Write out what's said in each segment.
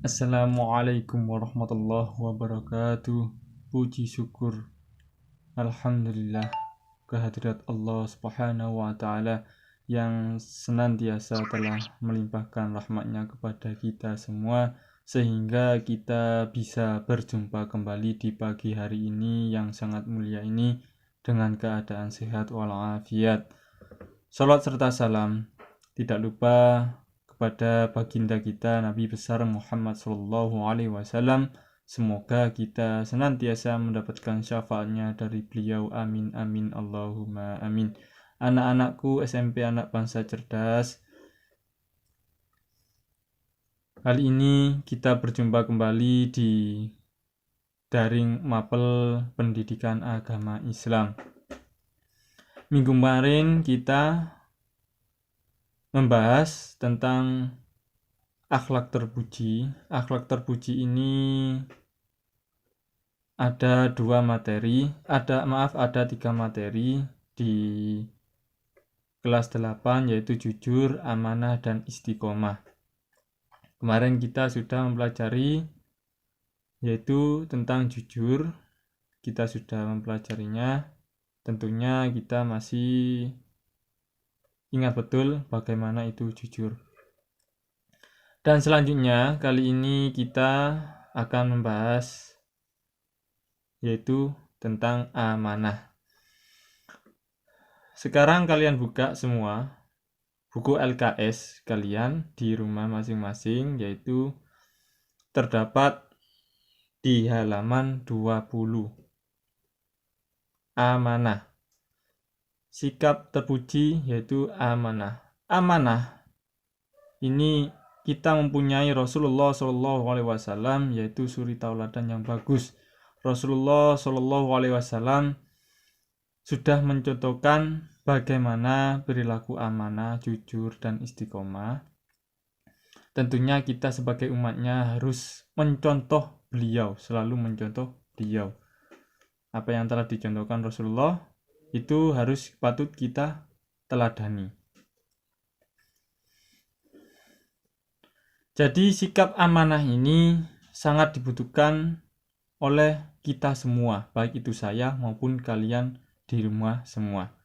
Assalamualaikum warahmatullahi wabarakatuh. Puji syukur Alhamdulillah kehadirat Allah subhanahu wa ta'ala yang senantiasa telah melimpahkan rahmatnya kepada kita semua, sehingga kita bisa berjumpa kembali di pagi hari ini yang sangat mulia ini dengan keadaan sehat walafiat. Salat serta salam tidak lupa kepada baginda kita Nabi besar Muhammad Sallallahu Alaihi Wasallam. Semoga kita senantiasa mendapatkan syafaatnya dari beliau. Amin amin Allahumma amin. Anak-anakku SMP Anak Bangsa Cerdas, kali ini kita berjumpa kembali di daring mapel pendidikan agama Islam. Minggu kemarin kita membahas tentang akhlak terpuji. Akhlak terpuji ini ada tiga materi di kelas 8, yaitu jujur, amanah, dan istiqomah. Kemarin kita sudah mempelajari yaitu tentang jujur. Kita sudah mempelajarinya. Tentunya kita masih ingat betul bagaimana itu jujur. Dan selanjutnya kali ini kita akan membahas yaitu tentang amanah. Sekarang kalian buka semua buku LKS kalian di rumah masing-masing, yaitu terdapat di halaman 20. Amanah. Sikap terpuji yaitu amanah. Amanah ini kita mempunyai Rasulullah Shallallahu Alaihi Wasallam, yaitu suri tauladan yang bagus. Rasulullah Shallallahu Alaihi Wasallam sudah mencontohkan bagaimana perilaku amanah, jujur, dan istiqomah. Tentunya kita sebagai umatnya harus mencontoh beliau, selalu mencontoh beliau. Apa yang telah dicontohkan Rasulullah itu harus patut kita teladani. Jadi sikap amanah ini sangat dibutuhkan oleh kita semua, baik itu saya maupun kalian di rumah semua.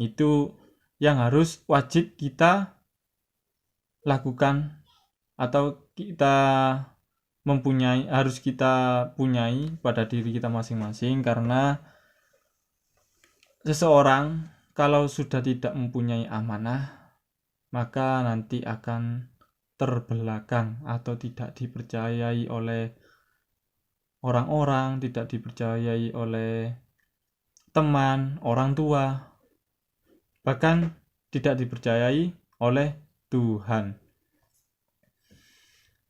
Itu yang harus wajib kita lakukan atau harus kita punyai pada diri kita masing-masing, karena seseorang kalau sudah tidak mempunyai amanah, maka nanti akan terbelakang atau tidak dipercayai oleh orang-orang, tidak dipercayai oleh teman, orang tua, bahkan tidak dipercayai oleh Tuhan.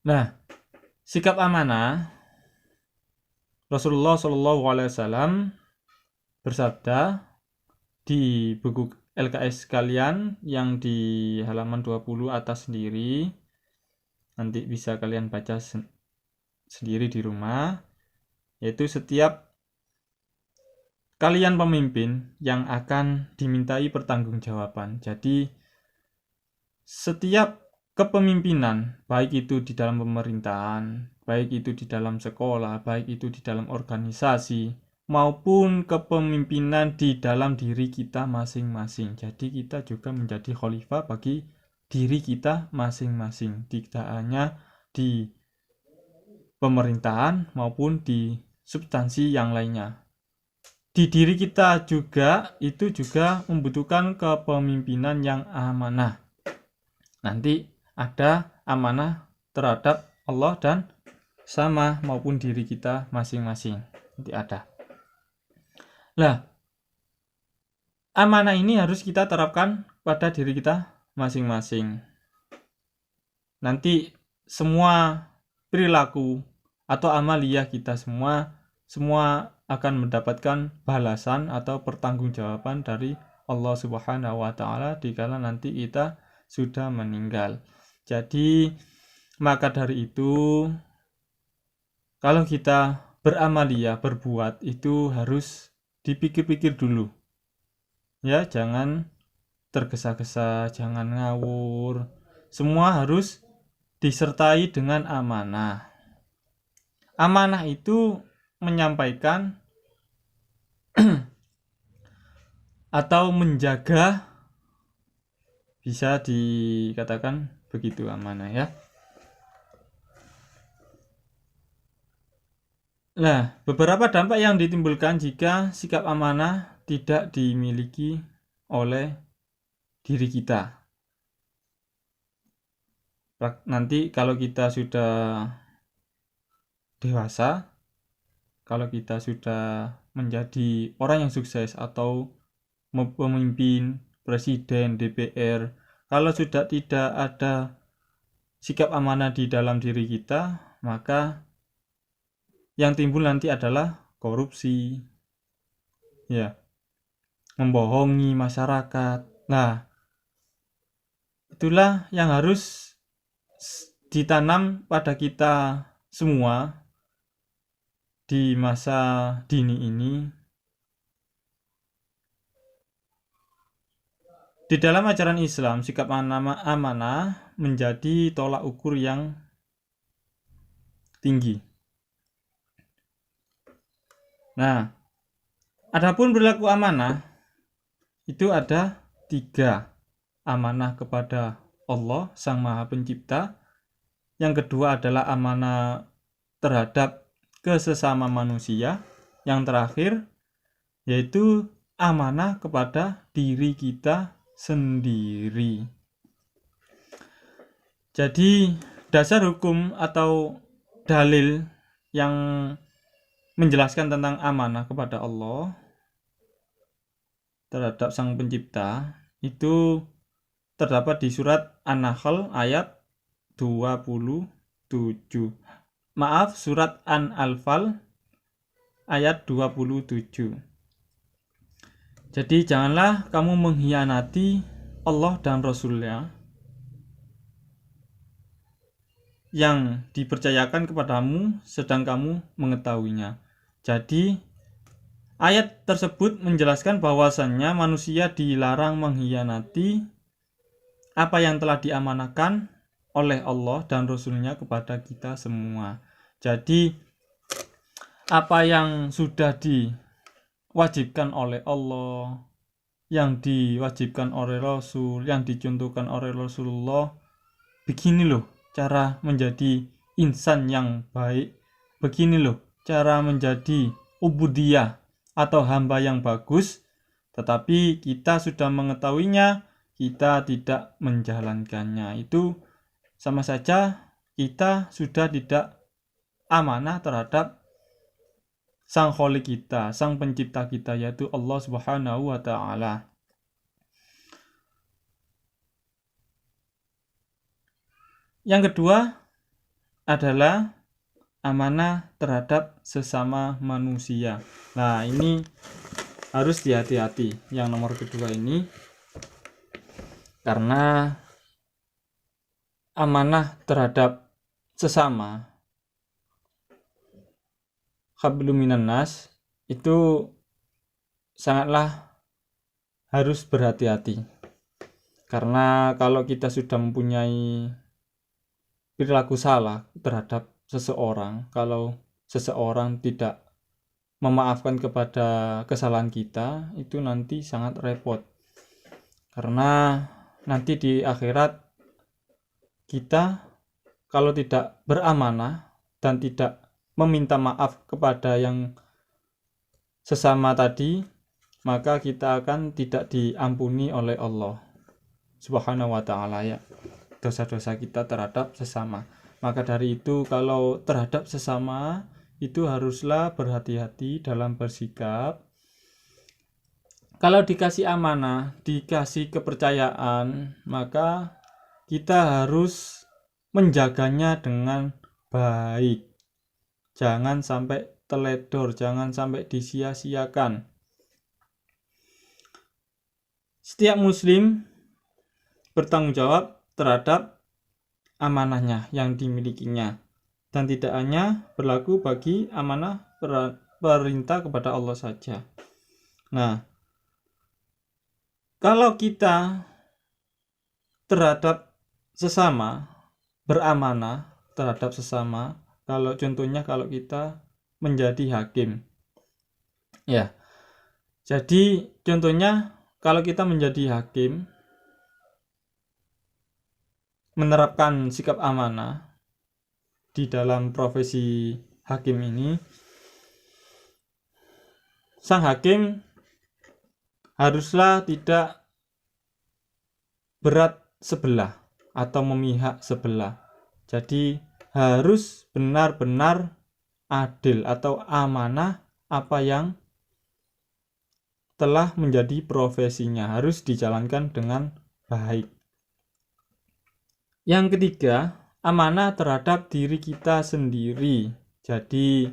Nah, sikap amanah, Rasulullah Shallallahu Alaihi Wasallam bersabda di buku LKS kalian yang di halaman 20 atas sendiri, nanti bisa kalian baca sendiri di rumah, yaitu setiap kalian pemimpin yang akan dimintai pertanggungjawaban. Jadi setiap kepemimpinan, baik itu di dalam pemerintahan, baik itu di dalam sekolah, baik itu di dalam organisasi, maupun kepemimpinan di dalam diri kita masing-masing. Jadi kita juga menjadi khalifah bagi diri kita masing-masing, tidak hanya di pemerintahan maupun di substansi yang lainnya. Di diri kita juga itu juga membutuhkan kepemimpinan yang amanah. Nanti ada amanah terhadap Allah dan sama maupun diri kita masing-masing. Nanti ada. Nah, amanah ini harus kita terapkan pada diri kita masing-masing. Nanti semua perilaku atau amaliyah kita semua akan mendapatkan balasan atau pertanggungjawaban dari Allah Subhanahu wa taala dikala nanti kita sudah meninggal. Jadi maka dari itu, kalau kita beramaliyah, berbuat, itu harus dipikir-pikir dulu. Ya, jangan tergesa-gesa, jangan ngawur. Semua harus disertai dengan amanah. Amanah itu menyampaikan atau menjaga, bisa dikatakan begitu amanah ya. Nah, beberapa dampak yang ditimbulkan jika sikap amanah tidak dimiliki oleh diri kita. Nanti kalau kita sudah dewasa, kalau kita sudah menjadi orang yang sukses atau pemimpin, presiden, DPR, kalau sudah tidak ada sikap amanah di dalam diri kita, maka yang timbul nanti adalah korupsi, ya, membohongi masyarakat. Nah, itulah yang harus ditanam pada kita semua di masa dini ini. Di dalam ajaran Islam, sikap amanah menjadi tolak ukur yang tinggi. Nah, adapun berlaku amanah itu ada 3. Amanah kepada Allah Sang Maha Pencipta. Yang kedua adalah amanah terhadap kesesama manusia. Yang terakhir yaitu amanah kepada diri kita sendiri. Jadi dasar hukum atau dalil yang menjelaskan tentang amanah kepada Allah terhadap Sang Pencipta itu terdapat di surat An-Nahl ayat 27. Maaf, surat An-Anfal ayat 27. Jadi janganlah kamu mengkhianati Allah dan Rasul-Nya yang dipercayakan kepadamu sedang kamu mengetahuinya. Jadi ayat tersebut menjelaskan bahwasannya manusia dilarang mengkhianati apa yang telah diamanahkan oleh Allah dan Rasul-Nya kepada kita semua. Jadi apa yang sudah diwajibkan oleh Allah, yang diwajibkan oleh Rasul, yang dicontohkan oleh Rasulullah, begini loh cara menjadi insan yang baik, begini loh cara menjadi ubudiyah atau hamba yang bagus, tetapi kita sudah mengetahuinya, kita tidak menjalankannya. Itu sama saja kita sudah tidak amanah terhadap Sang Khalik kita, Sang Pencipta kita, yaitu Allah Subhanahu wa Ta'ala. Yang kedua adalah amanah terhadap sesama manusia. Nah, ini harus hati-hati yang nomor kedua ini, karena amanah terhadap sesama hablum minan nas itu sangatlah harus berhati-hati. Karena kalau kita sudah mempunyai perilaku salah terhadap seseorang, kalau seseorang tidak memaafkan kepada kesalahan kita, itu nanti sangat repot. Karena nanti di akhirat kita kalau tidak beramanah dan tidak meminta maaf kepada yang sesama tadi, maka kita akan tidak diampuni oleh Allah Subhanahu wa Ta'ala, ya, dosa-dosa kita terhadap sesama. Maka dari itu kalau terhadap sesama itu haruslah berhati-hati dalam bersikap. Kalau dikasih amanah, dikasih kepercayaan, maka kita harus menjaganya dengan baik. Jangan sampai teledor, jangan sampai disia-siakan. Setiap muslim bertanggung jawab terhadap amanahnya yang dimilikinya, dan tidak hanya berlaku bagi amanah perintah kepada Allah saja. Nah, kalau kita terhadap sesama beramanah terhadap sesama. Kalau contohnya kalau kita menjadi hakim. Ya. Jadi contohnya kalau kita menjadi hakim, menerapkan sikap amanah di dalam profesi hakim ini, sang hakim haruslah tidak berat sebelah atau memihak sebelah. Jadi harus benar-benar adil atau amanah apa yang telah menjadi profesinya, harus dijalankan dengan baik. Yang ketiga, amanah terhadap diri kita sendiri. Jadi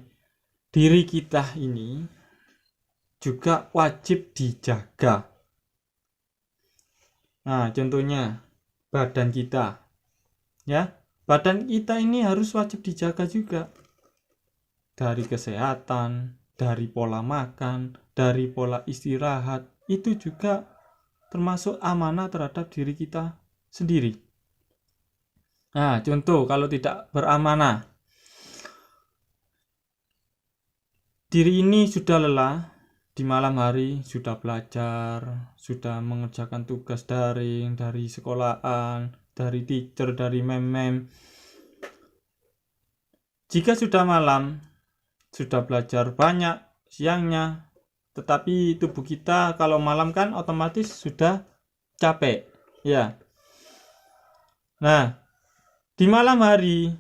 diri kita ini juga wajib dijaga. Nah, contohnya badan kita. Ya, badan kita ini harus wajib dijaga juga. Dari kesehatan, dari pola makan, dari pola istirahat, itu juga termasuk amanah terhadap diri kita sendiri. Nah, contoh kalau tidak beramanah, diri ini sudah lelah, di malam hari sudah belajar, sudah mengerjakan tugas daring dari sekolahan, dari teacher, dari mem-mem. Jika sudah malam, sudah belajar banyak siangnya, tetapi tubuh kita kalau malam kan otomatis sudah capek, ya. Nah, di malam hari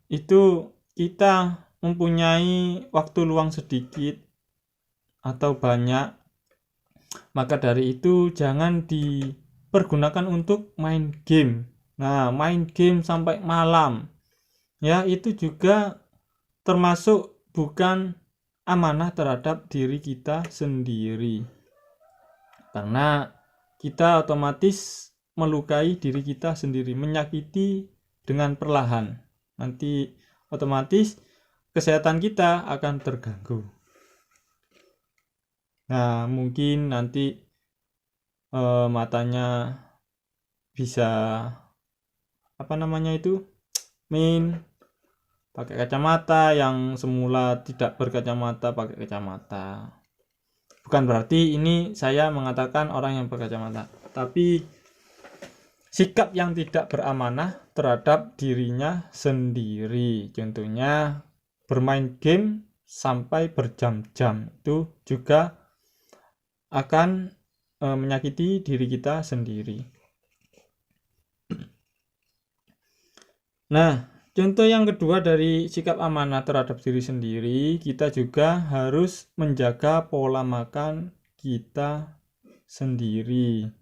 itu kita mempunyai waktu luang sedikit atau banyak, maka dari itu jangan dipergunakan untuk main game. Nah, main game sampai malam, ya, itu juga termasuk bukan amanah terhadap diri kita sendiri, karena kita otomatis melukai diri kita sendiri, menyakiti dengan perlahan. Nanti otomatis kesehatan kita akan terganggu. Nah, mungkin nanti matanya bisa pakai kacamata, yang semula tidak berkacamata pakai kacamata. Bukan berarti ini saya mengatakan orang yang berkacamata, tapi sikap yang tidak beramanah terhadap dirinya sendiri. Contohnya bermain game sampai berjam-jam, itu juga akan menyakiti diri kita sendiri. Nah, contoh yang kedua dari sikap amanah terhadap diri sendiri, kita juga harus menjaga pola makan kita sendiri.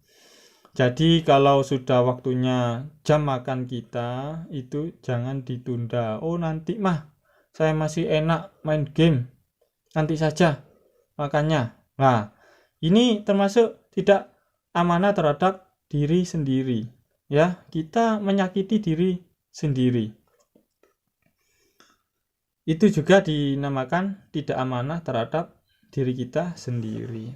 Jadi kalau sudah waktunya jam makan kita, itu jangan ditunda. Oh, nanti mah saya masih enak main game, nanti saja makannya. Nah, ini termasuk tidak amanah terhadap diri sendiri. Ya, kita menyakiti diri sendiri. Itu juga dinamakan tidak amanah terhadap diri kita sendiri.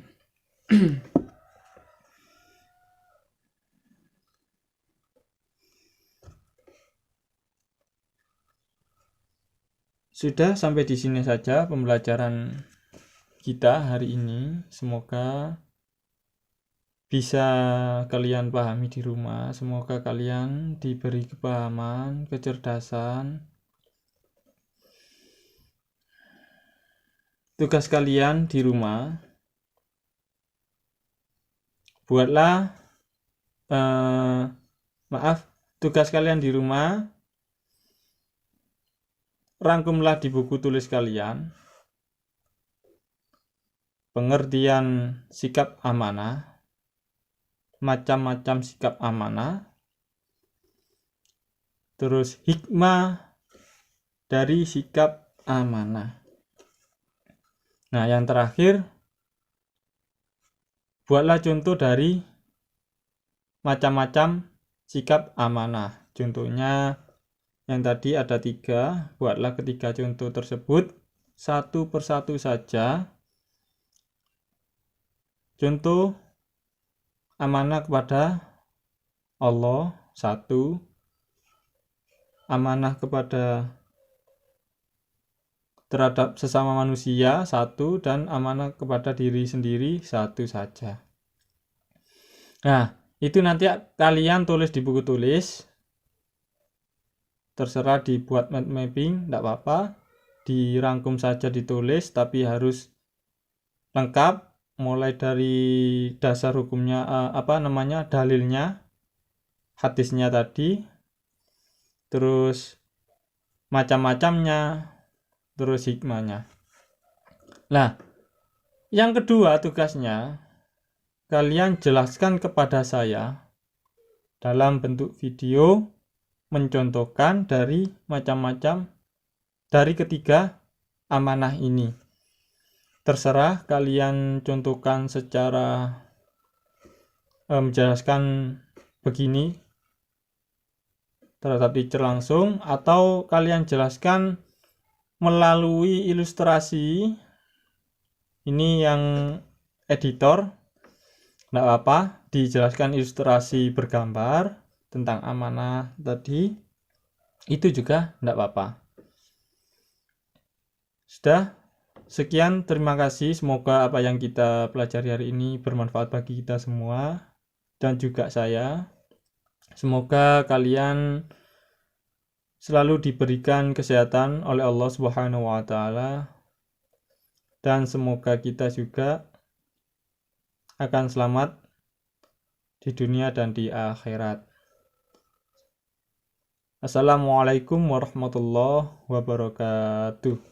Sudah sampai di sini saja pembelajaran kita hari ini. Semoga bisa kalian pahami di rumah. Semoga kalian diberi kepahaman, kecerdasan. Tugas kalian di rumah, buatlah tugas kalian di rumah, rangkumlah di buku tulis kalian pengertian sikap amanah, macam-macam sikap amanah, terus hikmah dari sikap amanah. Nah, yang terakhir, buatlah contoh dari macam-macam sikap amanah. Contohnya yang tadi ada 3, buatlah ketiga contoh tersebut satu persatu saja. Contoh amanah kepada Allah 1, amanah terhadap sesama manusia satu, dan amanah kepada diri sendiri satu saja. Nah, itu nanti kalian tulis di buku tulis, terserah dibuat mind mapping, tidak apa-apa, dirangkum saja ditulis, tapi harus lengkap, mulai dari dasar hukumnya, dalilnya, hadisnya tadi, terus macam-macamnya, terus hikmahnya. Nah, yang kedua tugasnya, kalian jelaskan kepada saya dalam bentuk video, mencontohkan dari macam-macam dari ketiga amanah ini. Terserah kalian contohkan secara menjelaskan begini terhadap teacher langsung, atau kalian jelaskan melalui ilustrasi. Ini yang editor, tidak apa-apa, dijelaskan ilustrasi bergambar tentang amanah tadi, itu juga tidak apa-apa. Sudah, sekian, terima kasih. Semoga apa yang kita pelajari hari ini bermanfaat bagi kita semua dan juga saya. Semoga kalian selalu diberikan kesehatan oleh Allah Subhanahu wa taala, dan semoga kita juga akan selamat di dunia dan di akhirat. Assalamualaikum warahmatullahi wabarakatuh.